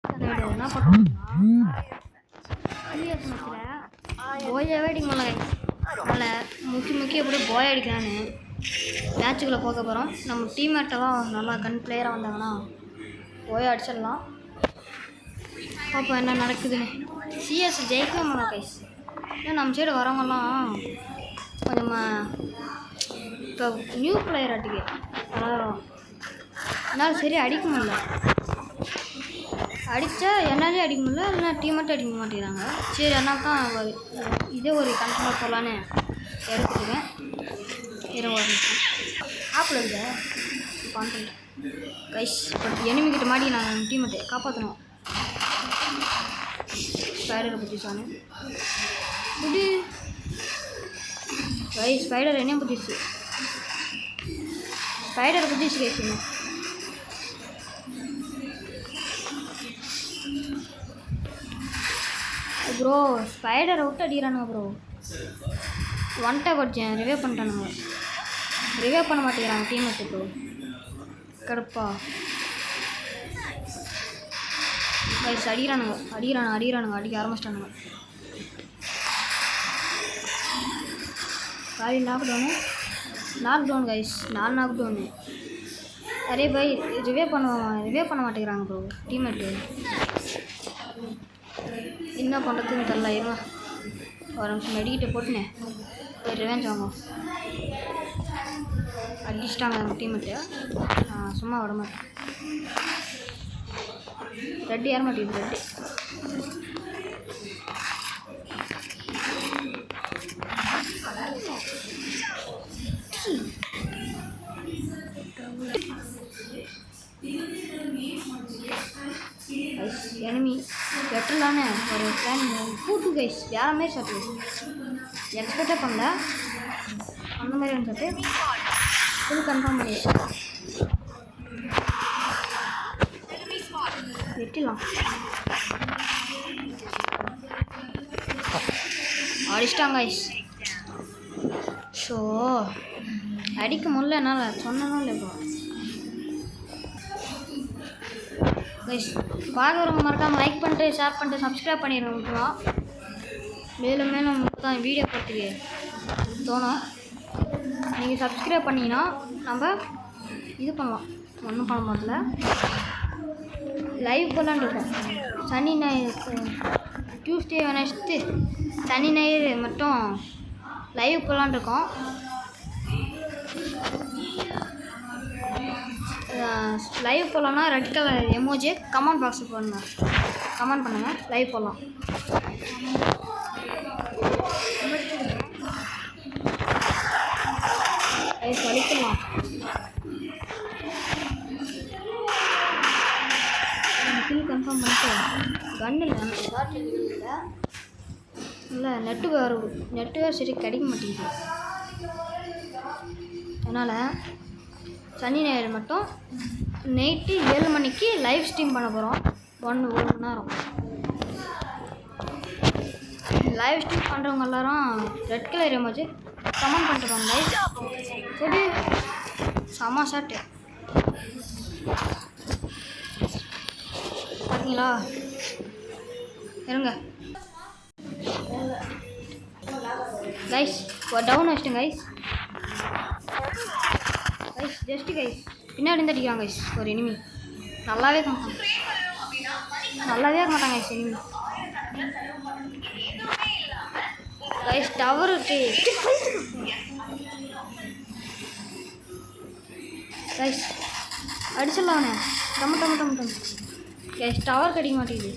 என்ன பண்ணுறோம்னா சிஎஸ் மேட்ச்சில் போயாவே அடிக்க முடியல. அதனால் முக்கி எப்படி போய் அடிக்கலான்னு மேட்சுக்குள்ளே போக போகிறோம். நம்ம டீம்மேட்டெல்லாம் நல்லா கன் பிளேயராக வந்தாங்கன்னா போய் அடிச்சிடலாம். அப்போ என்ன நடக்குதுன்னு சிஎஸ் ஜெயிக்கவே முடியல கைஸ். ஏன்னா நம்ம சைடு வரவங்கலாம் கொஞ்சம் இப்போ நியூ பிளேயர் அடிக்க வளரும். என்னால் சரி அடிக்க முடியல. அடித்தா என்னாலே அடிக்க முடியல, இல்லைனா டீம்மேட்டும் அடிக்க மாட்டேங்கிறாங்க. சரி அதனால தான் இதே ஒரு கண்டென்ட்டாக போகலான்னு எடுத்துக்குவேன். ஒரு நிமிஷம் ஆப்பில் இருக்க கான்டென்ட் கைஸ். எனிமிக்கிட்ட மாடி நான் டீம்மேட்டை காப்பாற்றணும். ஸ்பைடரை பற்றிச்சானு புடி கைஸ். ஸ்பைடர் என்ன பற்றிச்சு? ஸ்பைடரை பற்றிச்சு கைஸ். ப்ரோ ஸ்பைடரை விட்டு அடிக்கிறானுங்க ப்ரோ. ஒன் டைம் அடித்தேன், ரிவே பண்ணிட்டானுங்க. ரிவே பண்ண மாட்டேங்கிறாங்க டீம்மேட்டு ப்ரோ. கடுப்பா கைஸ். அடிக்கிறானுங்க அடிக்க ஆரம்பிச்சிட்டானுங்க. காலி knock down guys. 4 knock down. நிறைய பை ரிவே பண்ண மாட்டேங்கிறாங்க ப்ரோ டீம்மேட்டு. என்ன பண்ணுறதுன்னு தெரில. இருங்க ஒரு நிமிஷம் மெடிக்கிட்ட போட்டுனேன் போய் ரிவெஞ்ச் வாங்க. அடிச்சிட்டாங்க எங்கள் டீம்மேட்டு. சும்மா விட மாட்டேன். ரெட்டு ஏற மாட்டேங்குது. ரெட்டு கைஸ் எனிமி பெட்டர்லானே ஒரு பிளான் கூட்டு கைஸ். வேற மாதிரி ஷாட்டு எக்ஸ்பெக்டே பண்ணல. அந்த மாதிரி ஒன்று ஷாட்டு ஃபுல் கன்ஃபார்ம் பண்ணி வெட்டிடலாம். அடிச்சிட்டாங்க கைஸ். ஸோ அடிக்க முடியல என்னால். சொன்னதும் இல்லை இப்போ கைஸ். பார்க்குறவங்க மறக்காமல் லைக் பண்ணிட்டு ஷேர் பண்ணிட்டு சப்ஸ்கிரைப் பண்ணிடுங்க. முக்கியமாக மேலும் நமக்கு தான் வீடியோ போகிறதுக்கு தோணும். நீங்கள் சப்ஸ்கிரைப் பண்ணிங்கன்னா நம்ம இது பண்ணலாம். ஒன்றும் பண்ண மாட்டல. லைவ் போடலான்னு இருக்கோம். சனி ஞாயிறு டியூஸ்டே வெனஸ்டே சனி ஞாயிறு மட்டும் லைவ் போடலான்னு இருக்கோம். லைவ் போடலாம்னா ரெட் கலர் எமோஜி கமெண்ட் பாக்ஸில் போடுங்க. கமெண்ட் பண்ணுங்கள். லைவ் போடலாம். லைவ் வலிக்கலாம். கில் கன்ஃபார்ம் பண்ணிட்டு கன் இல்லை ஷார்ட் இல்லை. நெட்டு வேறு சரி கிடைக்க மாட்டேங்குது. அதனால் சனி ஞாயிறு மட்டும் நைட்டு 7 மணிக்கு லைவ் ஸ்ட்ரீம் பண்ண போகிறோம். 1 மணி நேரம் லைவ் ஸ்ட்ரீம் பண்ணுறவங்க எல்லாரும் ரெட் கலர் எமோஜி கமெண்ட் பண்ணிட்டு லைவ் சரி. செம்ம ஷாட்டு பார்த்தீங்களா? இருங்க கைஸ். ஒரு டவுன் வச்சிட்டேன் கைஸ். ஜஸ்ட்டு கைஸ் பின்னாடி இருந்து அடிக்கிறாங்க கைஸ். ஒரு எனிமி நல்லாவே இருக்க மாட்டாங்க guys enemy guys. Tower guys அடிச்சிடலாம் டம்ம கைஸ். டவர் கிடைக்க மாட்டேங்குது.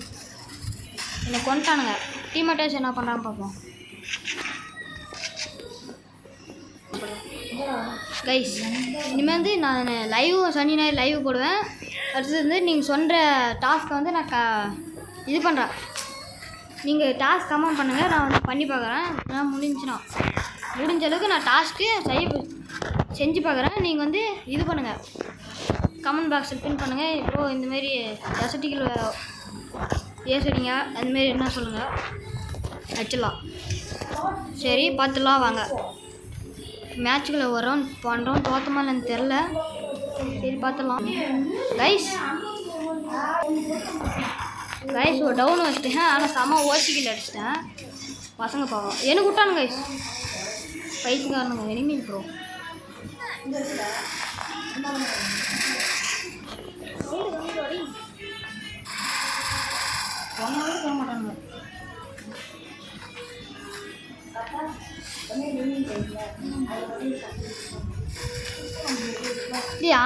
என்னை கொண்டானுங்க. டீம்மேட்டர்ஸ் என்ன பண்ணுறாங்க பார்ப்போம் கைஸ். இனிமேல் நான் லைவ் சனி ஞாயிறு லைவ் போடுவேன். அடுத்தது நீங்கள் சொல்கிற டாஸ்க்கை நான் இது பண்ணுறேன். நீங்கள் டாஸ்க் கமெண்ட் பண்ணுங்கள். நான் பண்ணி பார்க்குறேன். நான் முடிஞ்ச அளவுக்கு நான் டாஸ்க்கு செஞ்சு பார்க்குறேன். நீங்கள் இது பண்ணுங்கள். கமெண்ட் பாக்ஸில் பின் பண்ணுங்கள். இப்போது இந்தமாரி எசட்டிகள் ஏசடிங்க அந்தமாரி என்ன சொல்லுங்கள். வச்சிடலாம். சரி பார்த்துலாம் வாங்க. மேட்சுக்குள்ளே வரோம் பண்ணுறோம். தோற்றமா இல்லைன்னு தெரில. சரி பார்த்துலாம் கைஸ். கைஸ் ஒரு டவுன் வச்சுட்டேன், ஆனால் செம்ம ஓசிக்கில் அடிச்சிட்டேன். பசங்க பாவம் எனக்கு விட்டானுங்க கைஸ், பைத்துக்காரனுங்க எனிமி ப்ரோ. சொல்ல மாட்டானுங்க.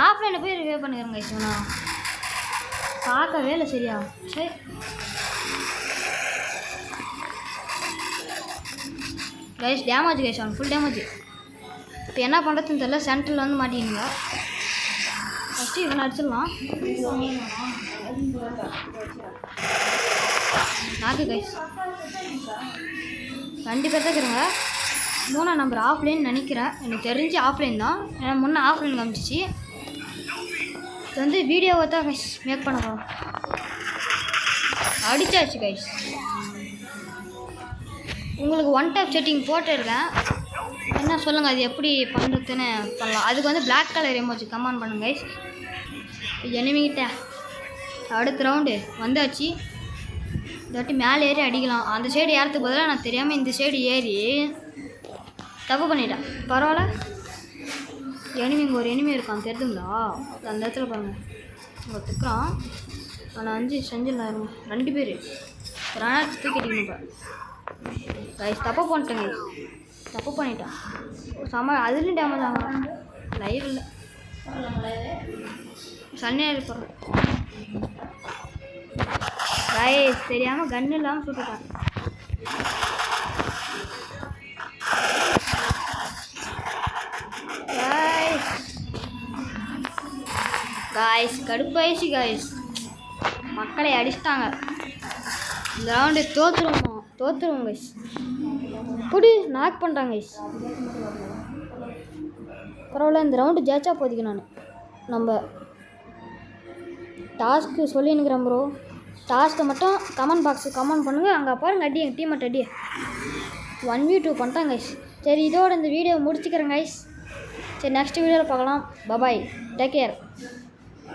ஆஃப்லைனில் போய் ரிவே பண்ணிக்கிறேன் கைஸ். நான் பார்க்கவே இல்லை சரியா. சரி கைஸ் டேமேஜ் கைஸ், அவன் ஃபுல் டேமேஜ். இப்போ என்ன பண்ணுறதுன்னு தெரியல, சென்டரில் வந்து மாட்டிக்கிங்க. ஃபஸ்ட்டு இவனை அடிச்சிடலாம். நாக்கு கைஸ் 2 பேர் தான் இருக்கிறாங்க. 3ஆம் நம்பர் ஆஃப்லைன் நினைக்கிறேன், எனக்கு தெரிஞ்சு ஆஃப்லைன் தான். ஏன்னா முன்னே ஆஃப்லைன் காமிச்சிச்சு. இது வந்து வீடியோவை தான் கைஸ் மேக் பண்ண போகிறோம். அடிச்சாச்சு கைஸ். உங்களுக்கு 1 டைப் செட்டிங் போட்டுருக்கேன், என்ன சொல்லுங்கள் அது எப்படி பண்ணுறதுன்னு பண்ணலாம். அதுக்கு வந்து பிளாக் கலர் எமோஜி கமெண்ட் பண்ணுங்க கைஸ். எனிமிகிட்ட அடுத்த ரவுண்டு வந்தாச்சு. இந்த வாட்டி மேலே ஏறி அடிக்கலாம். அந்த சைடு ஏறத்துக்கு பதிலாக நான் தெரியாமல் இந்த சைடு ஏறி தப்பு பண்ணிட்டேன். பரவாயில்ல, எனிமிங்க ஒரு எனிமி இருக்கான் தெரியுதுங்களா, அந்த இடத்துல பாருங்கள் உங்களை திக்கிறான். ஆனால் 5 செஞ்சிடலாம். 2 பேர் கிரானாட் தூக்கிட்டீங்க. இப்போ கைஸ் தப்பு பண்ணிட்டேங்க, தப்பு பண்ணிட்டேன். செம அதுலேயும் டேமேஜ் ஆகும். லைவ் இல்லை சன்னியாக இருப்போம் கைஸ், தெரியாமல் கன்று இல்லாமல் சுட்டுட்டான். காய்ஸ் கடுப்பாயிடுச்சு காய்ஸ், மக்களை அடிச்சிட்டாங்க. இந்த ரவுண்டு தோற்றுருவோம் கைஸ். இப்படி நாக் பண்ணுறாங்க கைஸ். பரவாயில்ல, இந்த ரவுண்டு ஜெயிச்சா போதிக்கு. நான் நம்ம டாஸ்க்கு சொல்லினுக்கிறேன் ப்ரோ. டாஸ்க்கை மட்டும் கமெண்ட் பாக்ஸு கமெண்ட் பண்ணுங்கள். அங்கே பாருங்க அடி எங்கள் டீம் மட்டும் அடி 1v2 பண்ணிட்டாங்க கைஸ். சரி இதோட இந்த வீடியோ முடிச்சுக்கிறேன் கைஸ். சரி நெக்ஸ்ட் வீடியோவில் பார்க்கலாம். Bye bye, take care.